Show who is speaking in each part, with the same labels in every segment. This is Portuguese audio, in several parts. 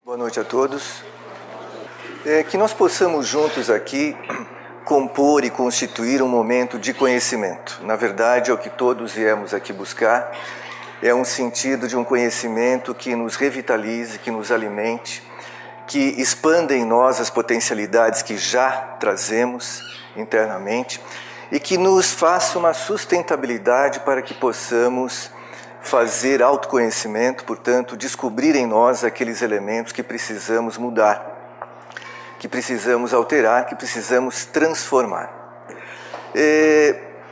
Speaker 1: Boa noite a todos. Que nós possamos juntos aqui compor e constituir um momento de conhecimento. Na verdade, é o que todos viemos aqui buscar, é um sentido de um conhecimento que nos revitalize, que nos alimente, que expanda em nós as potencialidades que já trazemos internamente e que nos faça uma sustentabilidade para que possamos fazer autoconhecimento, portanto, descobrir em nós aqueles elementos que precisamos mudar, que precisamos alterar, que precisamos transformar.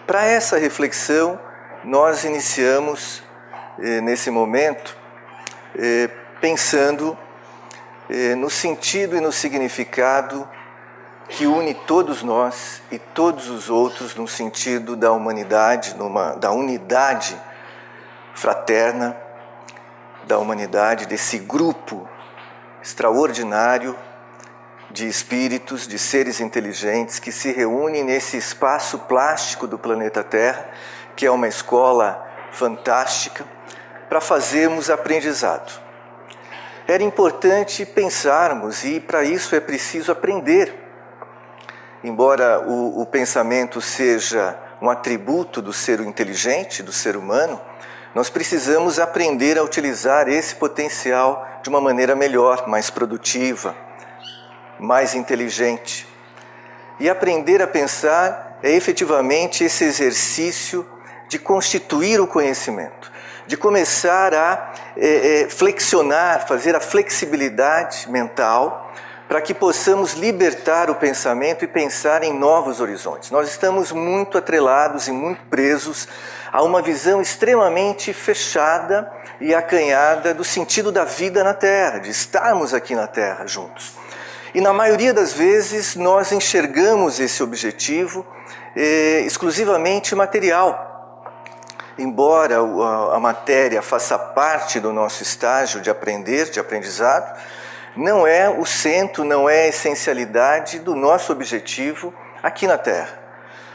Speaker 1: Para essa reflexão, nós iniciamos nesse momento pensando no sentido e no significado que une todos nós e todos os outros no sentido da humanidade, da unidade fraterna da humanidade, desse grupo extraordinário de espíritos, de seres inteligentes que se reúnem nesse espaço plástico do planeta Terra, que é uma escola fantástica, para fazermos aprendizado. Era importante pensarmos, e para isso é preciso aprender. Embora o pensamento seja um atributo do ser inteligente, do ser humano, nós precisamos aprender a utilizar esse potencial de uma maneira melhor, mais produtiva, mais inteligente. E aprender a pensar é efetivamente esse exercício de constituir o conhecimento, de começar a flexionar, fazer a flexibilidade mental para que possamos libertar o pensamento e pensar em novos horizontes. Nós estamos muito atrelados e muito presos a uma visão extremamente fechada e acanhada do sentido da vida na Terra, de estarmos aqui na Terra juntos. E na maioria das vezes nós enxergamos esse objetivo exclusivamente material. Embora a matéria faça parte do nosso estágio de aprender, de aprendizado, não é o centro, não é a essencialidade do nosso objetivo aqui na Terra.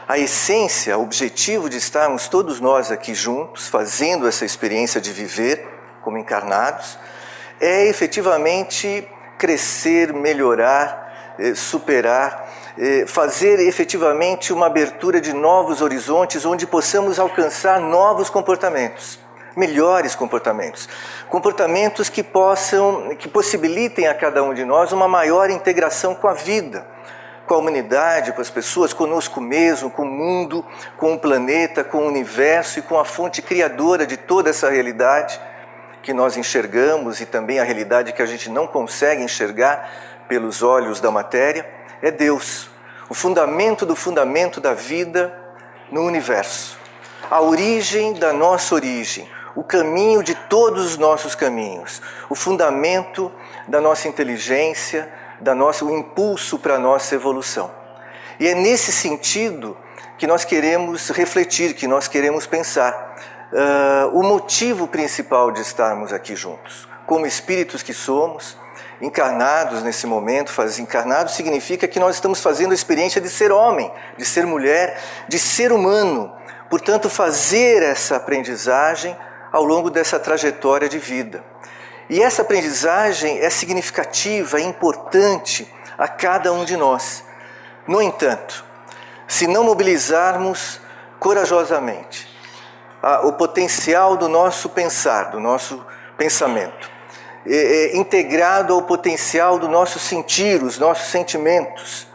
Speaker 1: A essência, o objetivo de estarmos todos nós aqui juntos, fazendo essa experiência de viver como encarnados, é efetivamente crescer, melhorar, superar, fazer efetivamente uma abertura de novos horizontes onde possamos alcançar novos comportamentos, melhores comportamentos, comportamentos que possibilitem a cada um de nós uma maior integração com a vida, com a humanidade, com as pessoas, conosco mesmo, com o mundo, com o planeta, com o universo e com a fonte criadora de toda essa realidade que nós enxergamos e também a realidade que a gente não consegue enxergar pelos olhos da matéria, é Deus, o fundamento do fundamento da vida no universo, a origem da nossa origem, o caminho de todos os nossos caminhos, o fundamento da nossa inteligência, o impulso para a nossa evolução. E é nesse sentido que nós queremos refletir, que nós queremos pensar. O motivo principal de estarmos aqui juntos, como espíritos que somos, encarnados nesse momento, encarnados significa que nós estamos fazendo a experiência de ser homem, de ser mulher, de ser humano. Portanto, fazer essa aprendizagem ao longo dessa trajetória de vida. E essa aprendizagem é significativa, é importante a cada um de nós. No entanto, se não mobilizarmos corajosamente o potencial do nosso pensar, do nosso pensamento, integrado ao potencial do nosso sentir, os nossos sentimentos,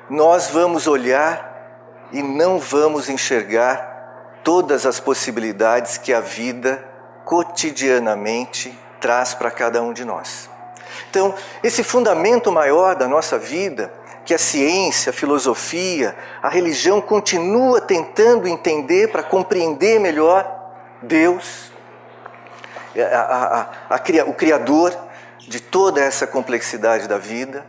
Speaker 1: nós vamos olhar e não vamos enxergar todas as possibilidades que a vida cotidianamente traz para cada um de nós. Então, esse fundamento maior da nossa vida, que a ciência, a filosofia, a religião continua tentando entender para compreender melhor Deus, o Criador de toda essa complexidade da vida,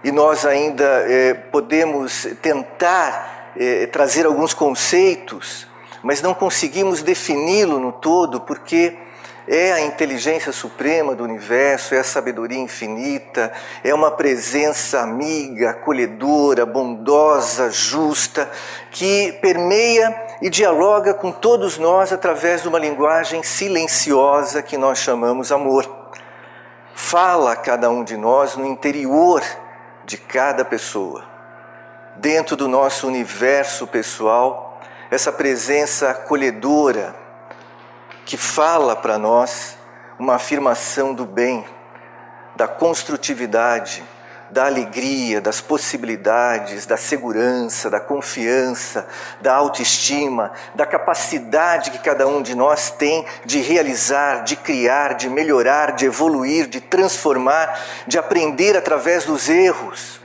Speaker 1: e nós ainda podemos tentar trazer alguns conceitos, mas não conseguimos defini-lo no todo, porque é a inteligência suprema do universo, é a sabedoria infinita, é uma presença amiga, acolhedora, bondosa, justa, que permeia e dialoga com todos nós através de uma linguagem silenciosa que nós chamamos amor. fala a cada um de nós no interior de cada pessoa. Dentro do nosso universo pessoal, essa presença acolhedora que fala para nós uma afirmação do bem, da construtividade, da alegria, das possibilidades, da segurança, da confiança, da autoestima, da capacidade que cada um de nós tem de realizar, de criar, de melhorar, de evoluir, de transformar, de aprender através dos erros.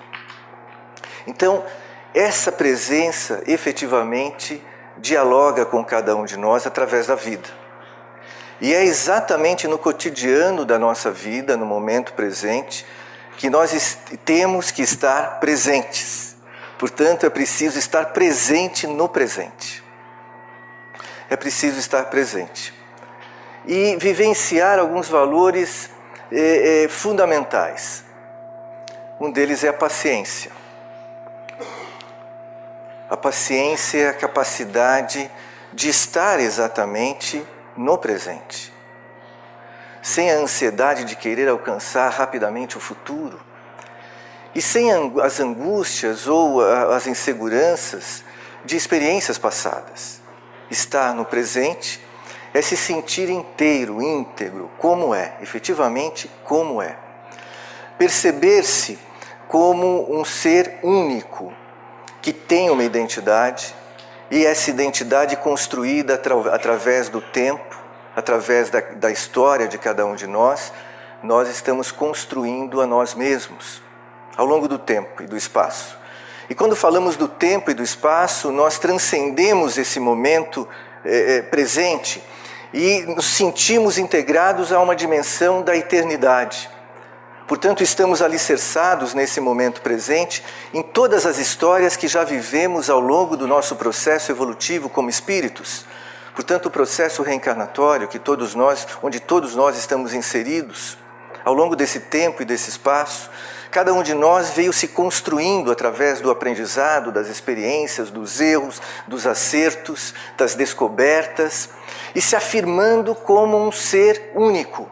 Speaker 1: Então, essa presença efetivamente dialoga com cada um de nós através da vida. E é exatamente no cotidiano da nossa vida, no momento presente, que nós temos que estar presentes. Portanto, é preciso estar presente no presente. É preciso estar presente. E vivenciar alguns valores fundamentais. Um deles é a paciência. A paciência é a capacidade de estar exatamente no presente. Sem a ansiedade de querer alcançar rapidamente o futuro, e sem as angústias ou as inseguranças de experiências passadas. Estar no presente é se sentir inteiro, íntegro, como é, efetivamente como é. Perceber-se como um ser único, que tem uma identidade, e essa identidade construída através do tempo, através da história de cada um de nós, nós estamos construindo a nós mesmos, ao longo do tempo e do espaço. E quando falamos do tempo e do espaço, nós transcendemos esse momento presente e nos sentimos integrados a uma dimensão da eternidade. Portanto, estamos alicerçados nesse momento presente em todas as histórias que já vivemos ao longo do nosso processo evolutivo como espíritos. Portanto, o processo reencarnatório onde todos nós estamos inseridos, ao longo desse tempo e desse espaço, cada um de nós veio se construindo através do aprendizado, das experiências, dos erros, dos acertos, das descobertas, e se afirmando como um ser único,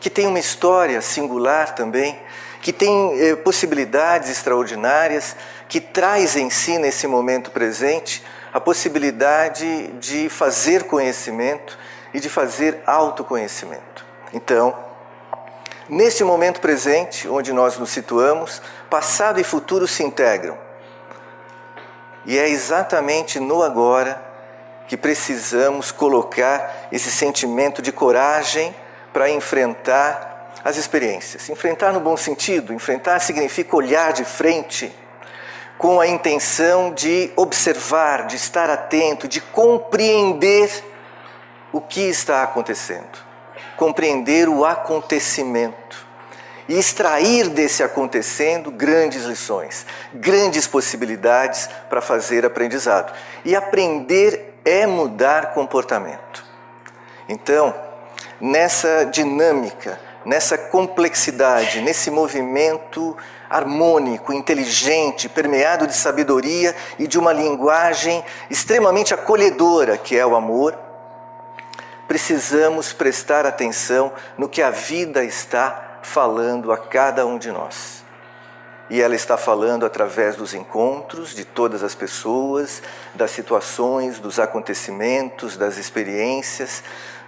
Speaker 1: que tem uma história singular também, que tem possibilidades extraordinárias, que traz em si, nesse momento presente, a possibilidade de fazer conhecimento e de fazer autoconhecimento. Então, neste momento presente, onde nós nos situamos, passado e futuro se integram. E é exatamente no agora que precisamos colocar esse sentimento de coragem para enfrentar as experiências. Enfrentar no bom sentido, enfrentar significa olhar de frente, com a intenção de observar, de estar atento, de compreender o que está acontecendo. Compreender o acontecimento e extrair desse acontecendo grandes lições, grandes possibilidades para fazer aprendizado. E aprender é mudar comportamento. Então, nessa dinâmica, nessa complexidade, nesse movimento harmônico, inteligente, permeado de sabedoria e de uma linguagem extremamente acolhedora, que é o amor, precisamos prestar atenção no que a vida está falando a cada um de nós. E ela está falando através dos encontros de todas as pessoas, das situações, dos acontecimentos, das experiências.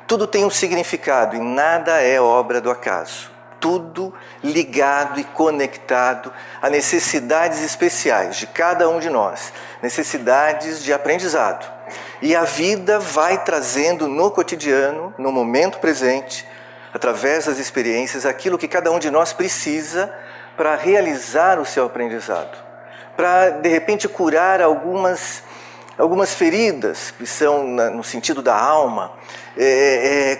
Speaker 1: Tudo tem um significado e nada é obra do acaso. Tudo ligado e conectado a necessidades especiais de cada um de nós, necessidades de aprendizado. E a vida vai trazendo no cotidiano, no momento presente, através das experiências, aquilo que cada um de nós precisa para realizar o seu aprendizado, para, de repente, curar algumas feridas que são no sentido da alma,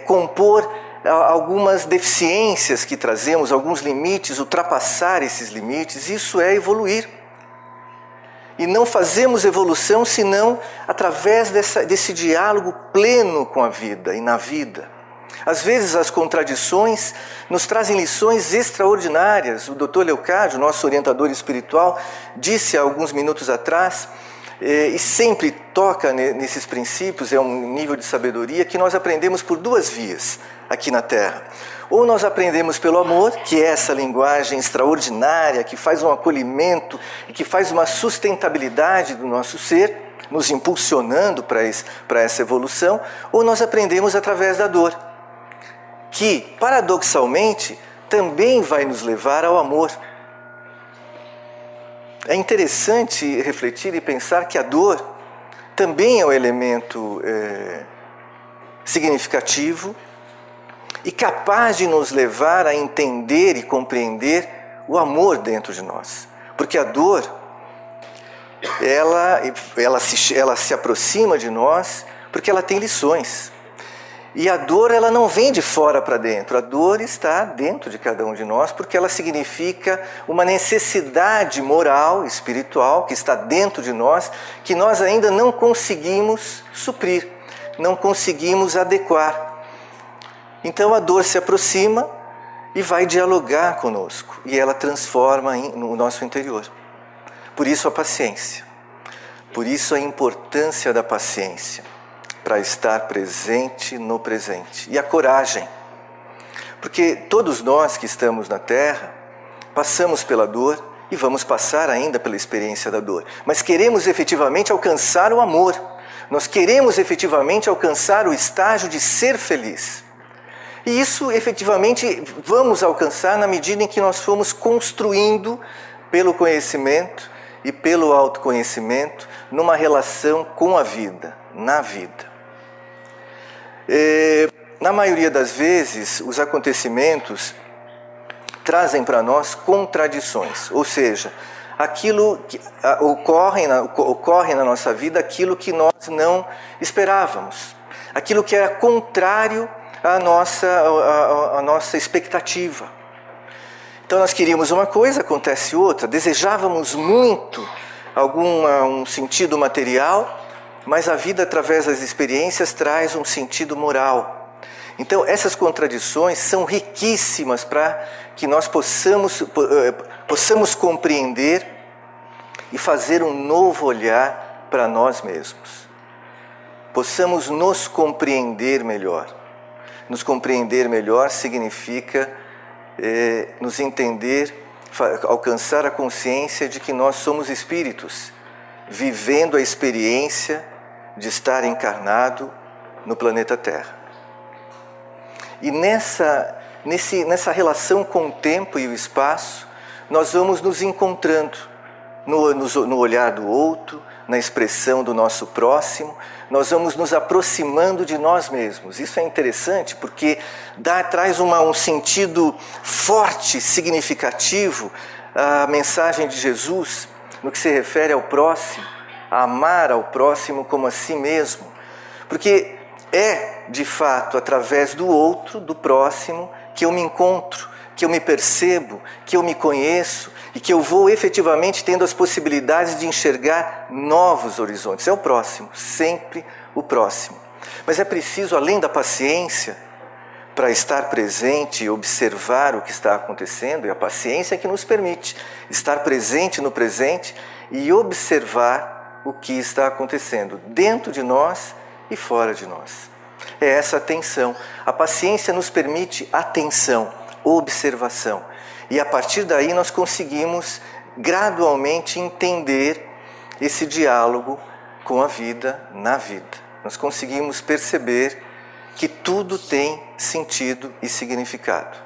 Speaker 1: compor algumas deficiências que trazemos, alguns limites, ultrapassar esses limites. Isso é evoluir. E não fazemos evolução senão através desse diálogo pleno com a vida e na vida. Às vezes as contradições nos trazem lições extraordinárias. O Dr. Leocádio, nosso orientador espiritual, disse há alguns minutos atrás E sempre toca nesses princípios, é um nível de sabedoria que nós aprendemos por duas vias aqui na Terra. Ou nós aprendemos pelo amor, que é essa linguagem extraordinária, que faz um acolhimento e que faz uma sustentabilidade do nosso ser, nos impulsionando para essa evolução, ou nós aprendemos através da dor, que, paradoxalmente, também vai nos levar ao amor. É interessante refletir e pensar que a dor também é um elemento significativo e capaz de nos levar a entender e compreender o amor dentro de nós. Porque a dor, ela se aproxima de nós porque ela tem lições. E a dor, ela não vem de fora para dentro, a dor está dentro de cada um de nós, porque ela significa uma necessidade moral, espiritual, que está dentro de nós, que nós ainda não conseguimos suprir, não conseguimos adequar. Então a dor se aproxima e vai dialogar conosco, e ela transforma no nosso interior. Por isso a paciência, por isso a importância da paciência, para estar presente no presente. E a coragem, porque todos nós que estamos na Terra passamos pela dor e vamos passar ainda pela experiência da dor, mas queremos efetivamente alcançar o amor, nós queremos efetivamente alcançar o estágio de ser feliz. E isso efetivamente vamos alcançar na medida em que nós formos construindo pelo conhecimento e pelo autoconhecimento numa relação com a vida, na vida. Na maioria das vezes, os acontecimentos trazem para nós contradições, ou seja, aquilo que ocorre na nossa vida, aquilo que nós não esperávamos, aquilo que era contrário à nossa expectativa. Então nós queríamos uma coisa, acontece outra, desejávamos muito um sentido material, mas a vida, através das experiências, traz um sentido moral. Então, essas contradições são riquíssimas para que nós possamos compreender e fazer um novo olhar para nós mesmos. Possamos nos compreender melhor. Nos compreender melhor significa nos entender, alcançar a consciência de que nós somos espíritos, vivendo a experiência de estar encarnado no planeta Terra. E nessa relação com o tempo e o espaço, nós vamos nos encontrando no olhar do outro, na expressão do nosso próximo, nós vamos nos aproximando de nós mesmos. Isso é interessante porque traz um sentido forte, significativo, à mensagem de Jesus, no que se refere ao próximo, a amar ao próximo como a si mesmo. Porque é, de fato, através do outro, do próximo, que eu me encontro, que eu me percebo, que eu me conheço e que eu vou efetivamente tendo as possibilidades de enxergar novos horizontes. É o próximo, sempre o próximo. Mas é preciso, além da paciência, para estar presente e observar o que está acontecendo, e a paciência é que nos permite estar presente no presente e observar o que está acontecendo dentro de nós e fora de nós. É essa atenção. A paciência nos permite atenção, observação. E a partir daí nós conseguimos gradualmente entender esse diálogo com a vida, na vida. Nós conseguimos perceber que tudo tem sentido e significado.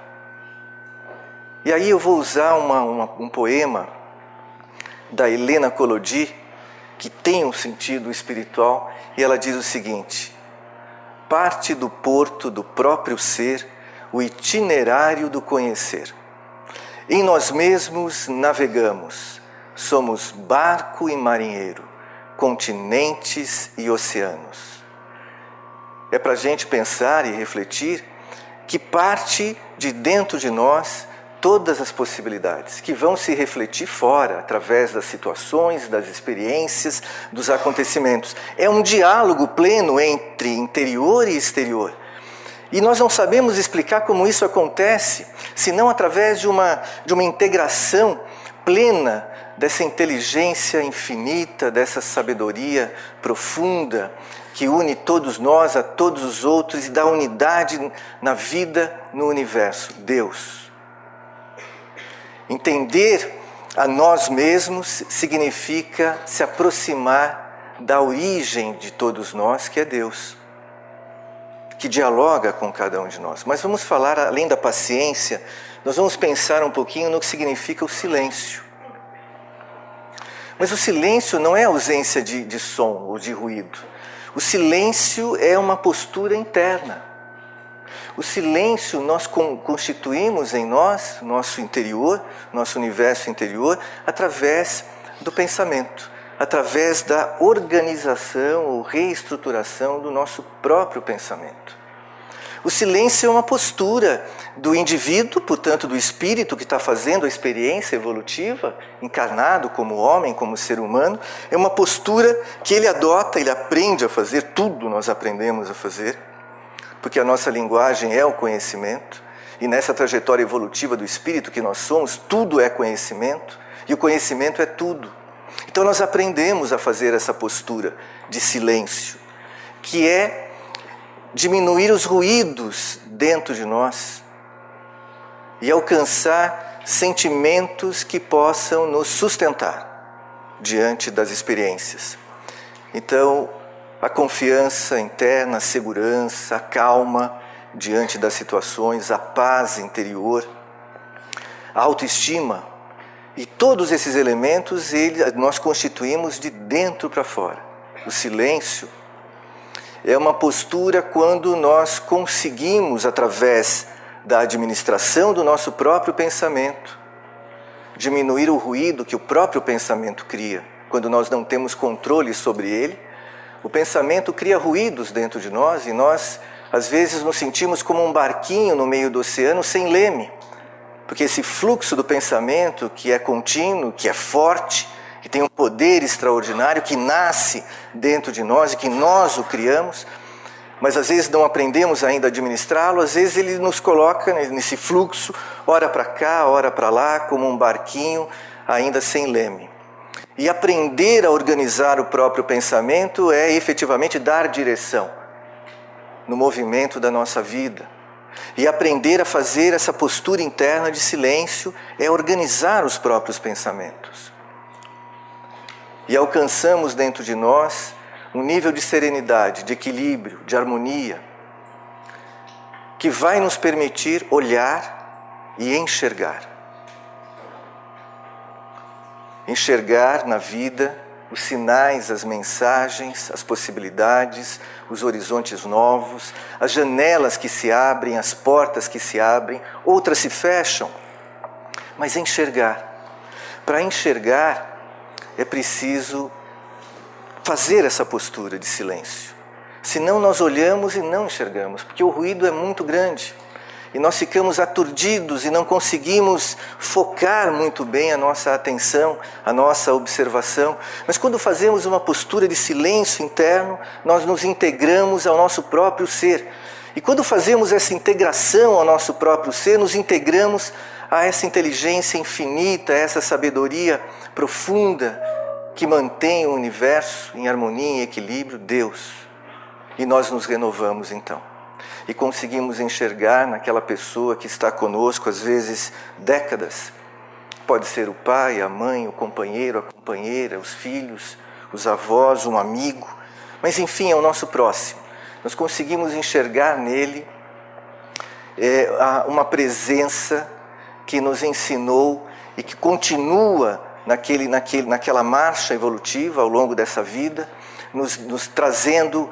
Speaker 1: E aí eu vou usar um poema da Helena Collodi, que tem um sentido espiritual, e ela diz o seguinte: parte do porto do próprio ser o itinerário do conhecer. Em nós mesmos navegamos, somos barco e marinheiro, continentes e oceanos. É para a gente pensar e refletir que parte de dentro de nós todas as possibilidades que vão se refletir fora, através das situações, das experiências, dos acontecimentos. É um diálogo pleno entre interior e exterior. E nós não sabemos explicar como isso acontece, senão através de uma integração plena dessa inteligência infinita, dessa sabedoria profunda que une todos nós a todos os outros e dá unidade na vida, no universo, Deus. Entender a nós mesmos significa se aproximar da origem de todos nós, que é Deus, que dialoga com cada um de nós. Mas vamos falar, além da paciência, nós vamos pensar um pouquinho no que significa o silêncio. Mas o silêncio não é ausência de som ou de ruído. O silêncio é uma postura interna. O silêncio nós constituímos em nós, nosso interior, nosso universo interior, através do pensamento, através da organização ou reestruturação do nosso próprio pensamento. O silêncio é uma postura do indivíduo, portanto do espírito que está fazendo a experiência evolutiva, encarnado como homem, como ser humano, é uma postura que ele adota, ele aprende a fazer, tudo nós aprendemos a fazer, porque a nossa linguagem é o conhecimento, e nessa trajetória evolutiva do espírito que nós somos, tudo é conhecimento, e o conhecimento é tudo. Então nós aprendemos a fazer essa postura de silêncio, que é diminuir os ruídos dentro de nós e alcançar sentimentos que possam nos sustentar diante das experiências. Então, a confiança interna, a segurança, a calma diante das situações, a paz interior, a autoestima, e todos esses elementos nós constituímos de dentro para fora. O silêncio é uma postura quando nós conseguimos, através da administração do nosso próprio pensamento, diminuir o ruído que o próprio pensamento cria. Quando nós não temos controle sobre ele, o pensamento cria ruídos dentro de nós e nós, às vezes, nos sentimos como um barquinho no meio do oceano sem leme. Porque esse fluxo do pensamento, que é contínuo, que é forte, que tem um poder extraordinário, que nasce dentro de nós e que nós o criamos, mas às vezes não aprendemos ainda a administrá-lo, às vezes ele nos coloca nesse fluxo, ora para cá, ora para lá, como um barquinho ainda sem leme. E aprender a organizar o próprio pensamento é efetivamente dar direção no movimento da nossa vida. E aprender a fazer essa postura interna de silêncio é organizar os próprios pensamentos. E alcançamos dentro de nós um nível de serenidade, de equilíbrio, de harmonia, que vai nos permitir olhar e enxergar. Enxergar na vida os sinais, as mensagens, as possibilidades, os horizontes novos, as janelas que se abrem, as portas que se abrem, outras se fecham, mas enxergar. Para enxergar, é preciso fazer essa postura de silêncio. Senão nós olhamos e não enxergamos, porque o ruído é muito grande. E nós ficamos aturdidos e não conseguimos focar muito bem a nossa atenção, a nossa observação. Mas quando fazemos uma postura de silêncio interno, nós nos integramos ao nosso próprio ser. E quando fazemos essa integração ao nosso próprio ser, nos integramos a essa inteligência infinita, a essa sabedoria profunda que mantém o universo em harmonia e equilíbrio, Deus. E nós nos renovamos então. E conseguimos enxergar naquela pessoa que está conosco, às vezes décadas. Pode ser o pai, a mãe, o companheiro, a companheira, os filhos, os avós, um amigo. Mas enfim, é o nosso próximo. Nós conseguimos enxergar nele uma presença que nos ensinou e que continua naquela marcha evolutiva ao longo dessa vida, nos trazendo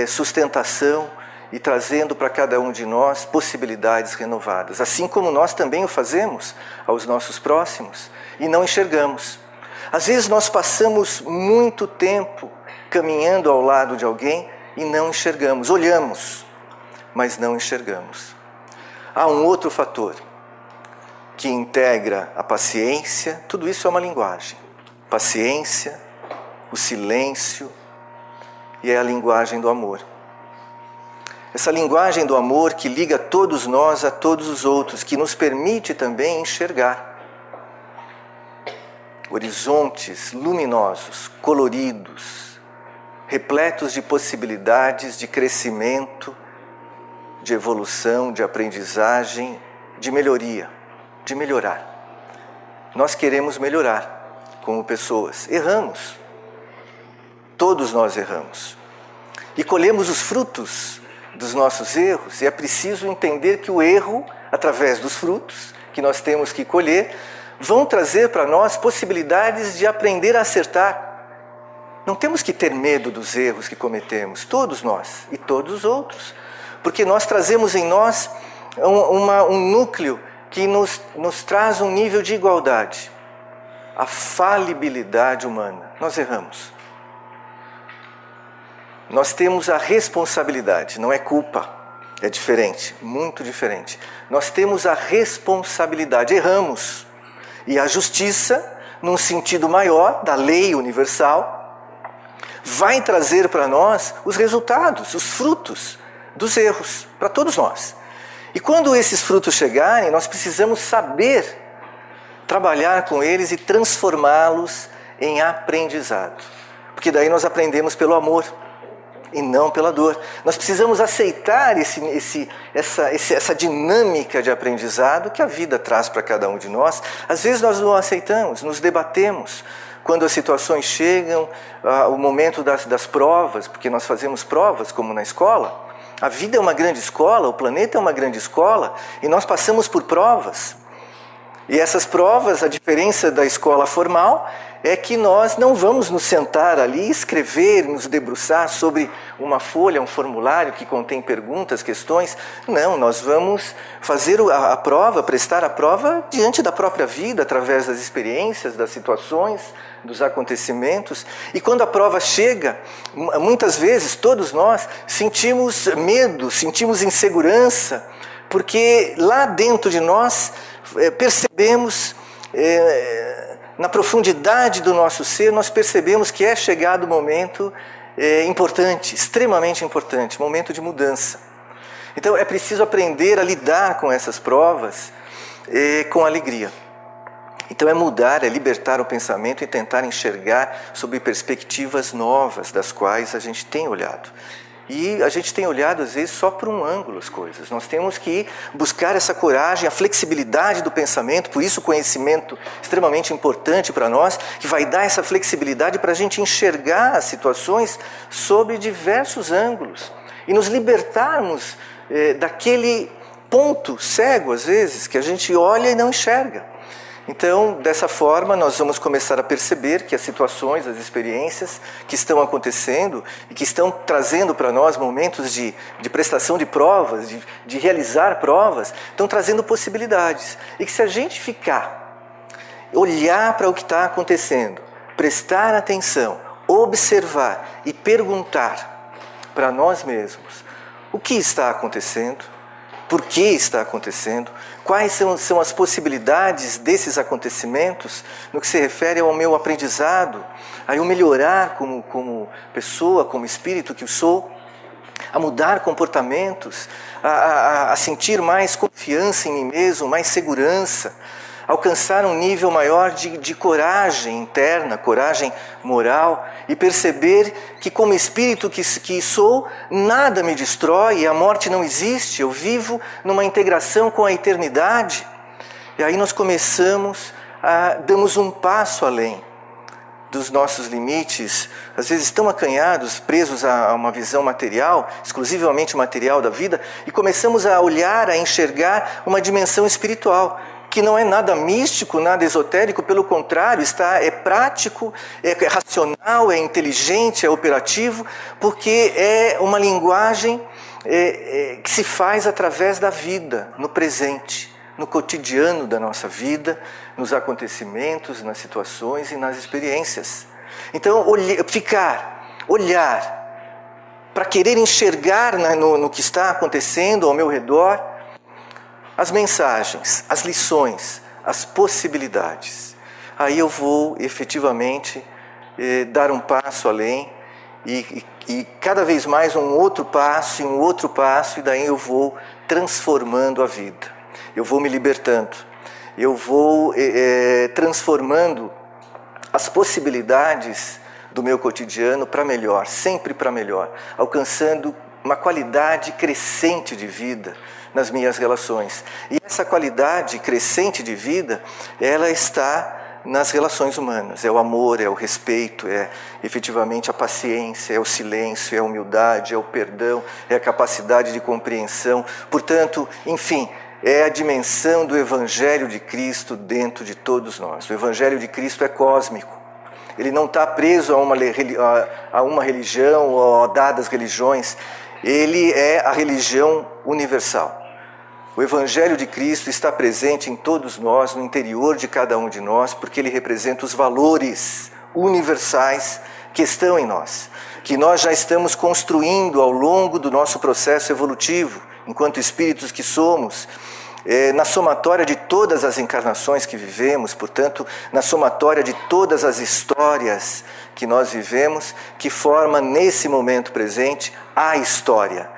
Speaker 1: sustentação e trazendo para cada um de nós possibilidades renovadas, assim como nós também o fazemos aos nossos próximos e não enxergamos. Às vezes nós passamos muito tempo caminhando ao lado de alguém e não enxergamos, olhamos, mas não enxergamos. Há um outro fator que integra a paciência, tudo isso é uma linguagem. Paciência, o silêncio e é a linguagem do amor. Essa linguagem do amor que liga todos nós a todos os outros, que nos permite também enxergar. horizontes luminosos, coloridos, repletos de possibilidades de crescimento, de evolução, de aprendizagem, de melhoria, de melhorar. Nós queremos melhorar como pessoas. Erramos. Todos nós erramos. E colhemos os frutos dos nossos erros, e é preciso entender que o erro, através dos frutos que nós temos que colher, vão trazer para nós possibilidades de aprender a acertar. Não temos que ter medo dos erros que cometemos, todos nós e todos os outros, porque nós trazemos em nós um núcleo que nos traz um nível de igualdade, a falibilidade humana. Nós erramos. Nós temos a responsabilidade, não é culpa, é diferente, muito diferente. Nós temos a responsabilidade, erramos. E a justiça, num sentido maior, da lei universal, vai trazer para nós os resultados, os frutos dos erros, para todos nós. E quando esses frutos chegarem, nós precisamos saber trabalhar com eles e transformá-los em aprendizado. Porque daí nós aprendemos pelo amor e não pela dor. Nós precisamos aceitar essa dinâmica de aprendizado que a vida traz para cada um de nós. Às vezes nós não aceitamos, nos debatemos. Quando as situações chegam, o momento das provas, porque nós fazemos provas como na escola, a vida é uma grande escola, o planeta é uma grande escola, e nós passamos por provas. E essas provas, a diferença da escola formal é que nós não vamos nos sentar ali, escrever, nos debruçar sobre uma folha, um formulário que contém perguntas, questões. Não, nós vamos fazer a prova, prestar a prova diante da própria vida, através das experiências, das situações, dos acontecimentos. E quando a prova chega, muitas vezes todos nós sentimos medo, sentimos insegurança, porque lá dentro de nós percebemos, na profundidade do nosso ser, nós percebemos que é chegado o momento importante, extremamente importante, momento de mudança. Então é preciso aprender a lidar com essas provas com alegria. Então é mudar, é libertar o pensamento e tentar enxergar sob perspectivas novas das quais a gente tem olhado. E a gente tem olhado, às vezes, só por um ângulo as coisas. Nós temos que buscar essa coragem, a flexibilidade do pensamento, por isso o conhecimento extremamente importante para nós, que vai dar essa flexibilidade para a gente enxergar as situações sob diversos ângulos e nos libertarmos daquele ponto cego, às vezes, que a gente olha e não enxerga. Então, dessa forma, nós vamos começar a perceber que as situações, as experiências que estão acontecendo e que estão trazendo para nós momentos de prestação de provas, de realizar provas, estão trazendo possibilidades. E que se a gente olhar para o que está acontecendo, prestar atenção, observar e perguntar para nós mesmos o que está acontecendo, por que está acontecendo, quais são as possibilidades desses acontecimentos no que se refere ao meu aprendizado, a eu melhorar como pessoa, como espírito que eu sou, a mudar comportamentos, a sentir mais confiança em mim mesmo, mais segurança, alcançar um nível maior de coragem interna, coragem moral, e perceber que como espírito que sou, nada me destrói, a morte não existe, eu vivo numa integração com a eternidade. E aí nós damos um passo além dos nossos limites, às vezes tão acanhados, presos a uma visão material, exclusivamente material da vida, e começamos a olhar, a enxergar uma dimensão espiritual, que não é nada místico, nada esotérico, pelo contrário, é prático, é racional, é inteligente, é operativo, porque é uma linguagem que se faz através da vida, no presente, no cotidiano da nossa vida, nos acontecimentos, nas situações e nas experiências. Então, olhar, para querer enxergar no que está acontecendo ao meu redor, as mensagens, as lições, as possibilidades. Aí eu vou efetivamente dar um passo além e cada vez mais um outro passo e daí eu vou transformando a vida. Eu vou me libertando, eu vou transformando as possibilidades do meu cotidiano para melhor, sempre para melhor, alcançando uma qualidade crescente de vida nas minhas relações. E essa qualidade crescente de vida, ela está nas relações humanas. É o amor, é o respeito, é efetivamente a paciência, é o silêncio, é a humildade, é o perdão, é a capacidade de compreensão. Portanto, enfim, é a dimensão do Evangelho de Cristo dentro de todos nós. O Evangelho de Cristo é cósmico. Ele não está preso a uma religião ou a dadas religiões. Ele é a religião universal. O Evangelho de Cristo está presente em todos nós, no interior de cada um de nós, porque ele representa os valores universais que estão em nós, que nós já estamos construindo ao longo do nosso processo evolutivo, enquanto espíritos que somos, na somatória de todas as encarnações que vivemos, portanto, na somatória de todas as histórias que nós vivemos, que forma nesse momento presente a história,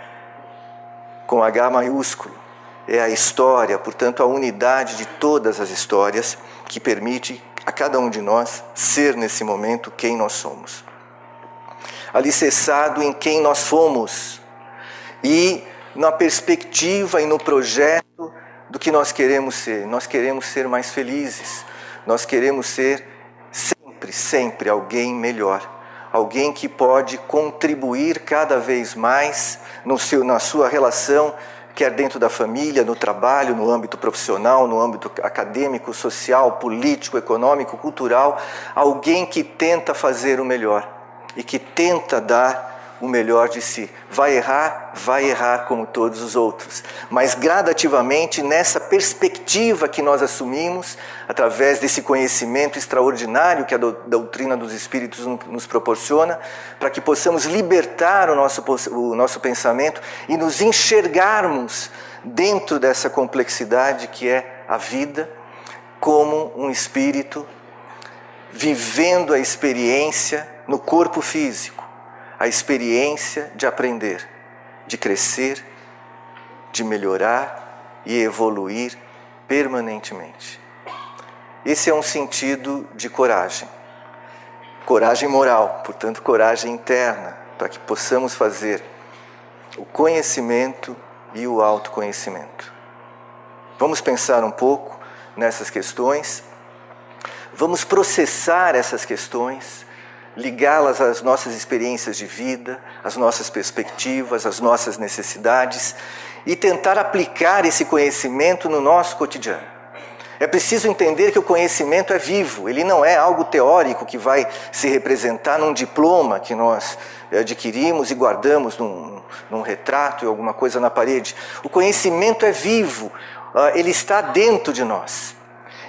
Speaker 1: com H maiúsculo. É a história, portanto, a unidade de todas as histórias que permite a cada um de nós ser nesse momento quem nós somos. Alicerçado em quem nós fomos e na perspectiva e no projeto do que nós queremos ser. Nós queremos ser mais felizes, nós queremos ser sempre alguém melhor, alguém que pode contribuir cada vez mais na sua relação, quer dentro da família, no trabalho, no âmbito profissional, no âmbito acadêmico, social, político, econômico, cultural, alguém que tenta fazer o melhor e que tenta dar o melhor de si. Vai errar como todos os outros, mas gradativamente nessa perspectiva que nós assumimos, através desse conhecimento extraordinário que a doutrina dos Espíritos nos proporciona, para que possamos libertar o nosso pensamento e nos enxergarmos dentro dessa complexidade que é a vida, como um espírito vivendo a experiência no corpo físico, a experiência de aprender, de crescer, de melhorar e evoluir permanentemente. Esse é um sentido de coragem. Coragem moral, portanto, coragem interna, para que possamos fazer o conhecimento e o autoconhecimento. Vamos pensar um pouco nessas questões, vamos processar essas questões, ligá-las às nossas experiências de vida, às nossas perspectivas, às nossas necessidades e tentar aplicar esse conhecimento no nosso cotidiano. É preciso entender que o conhecimento é vivo, ele não é algo teórico que vai se representar num diploma que nós adquirimos e guardamos num retrato ou alguma coisa na parede. O conhecimento é vivo, ele está dentro de nós.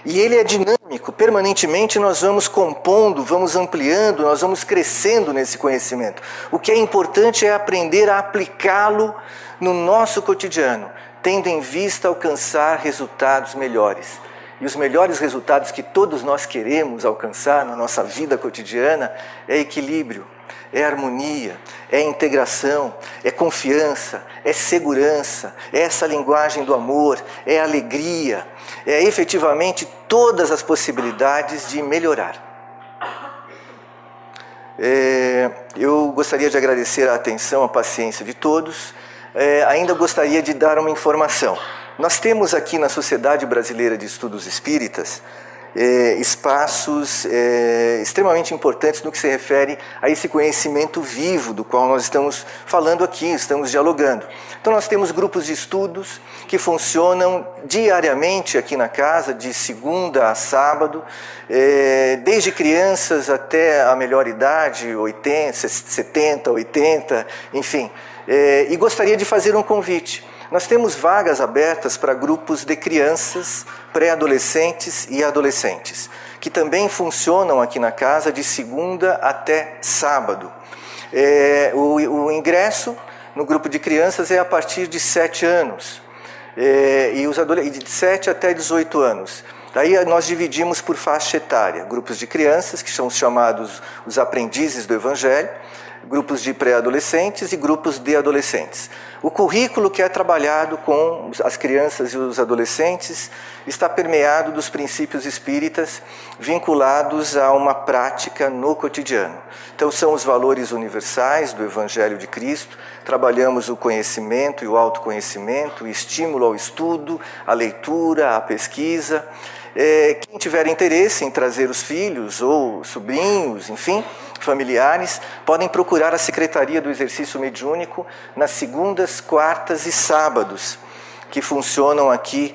Speaker 1: E ele é dinâmico, permanentemente nós vamos compondo, vamos ampliando, nós vamos crescendo nesse conhecimento. O que é importante é aprender a aplicá-lo no nosso cotidiano, tendo em vista alcançar resultados melhores. E os melhores resultados que todos nós queremos alcançar na nossa vida cotidiana é equilíbrio, é harmonia, é integração, é confiança, é segurança, é essa linguagem do amor, é alegria, é efetivamente todas as possibilidades de melhorar. Eu gostaria de agradecer a atenção, a paciência de todos. Ainda gostaria de dar uma informação. Nós temos aqui na Sociedade Brasileira de Estudos Espíritas espaços extremamente importantes no que se refere a esse conhecimento vivo do qual nós estamos falando aqui, estamos dialogando. Então nós temos grupos de estudos que funcionam diariamente aqui na casa, de segunda a sábado, desde crianças até a melhor idade, 80, 70, 80, enfim. E gostaria de fazer um convite. Nós temos vagas abertas para grupos de crianças, pré-adolescentes e adolescentes, que também funcionam aqui na casa de segunda até sábado. O ingresso no grupo de crianças é a partir de 7 anos, e de 7 até 18 anos. Daí nós dividimos por faixa etária, grupos de crianças, que são chamados os aprendizes do Evangelho, grupos de pré-adolescentes e grupos de adolescentes. O currículo que é trabalhado com as crianças e os adolescentes está permeado dos princípios espíritas vinculados a uma prática no cotidiano. Então são os valores universais do Evangelho de Cristo, trabalhamos o conhecimento e o autoconhecimento, o estímulo ao estudo, a leitura, a pesquisa. Quem tiver interesse em trazer os filhos ou sobrinhos, enfim, familiares, podem procurar a Secretaria do Exercício Mediúnico nas segundas, quartas e sábados, que funcionam aqui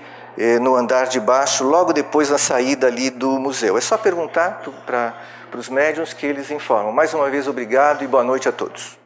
Speaker 1: no andar de baixo, logo depois da saída ali do museu. É só perguntar para os médiuns que eles informam. Mais uma vez, obrigado e boa noite a todos.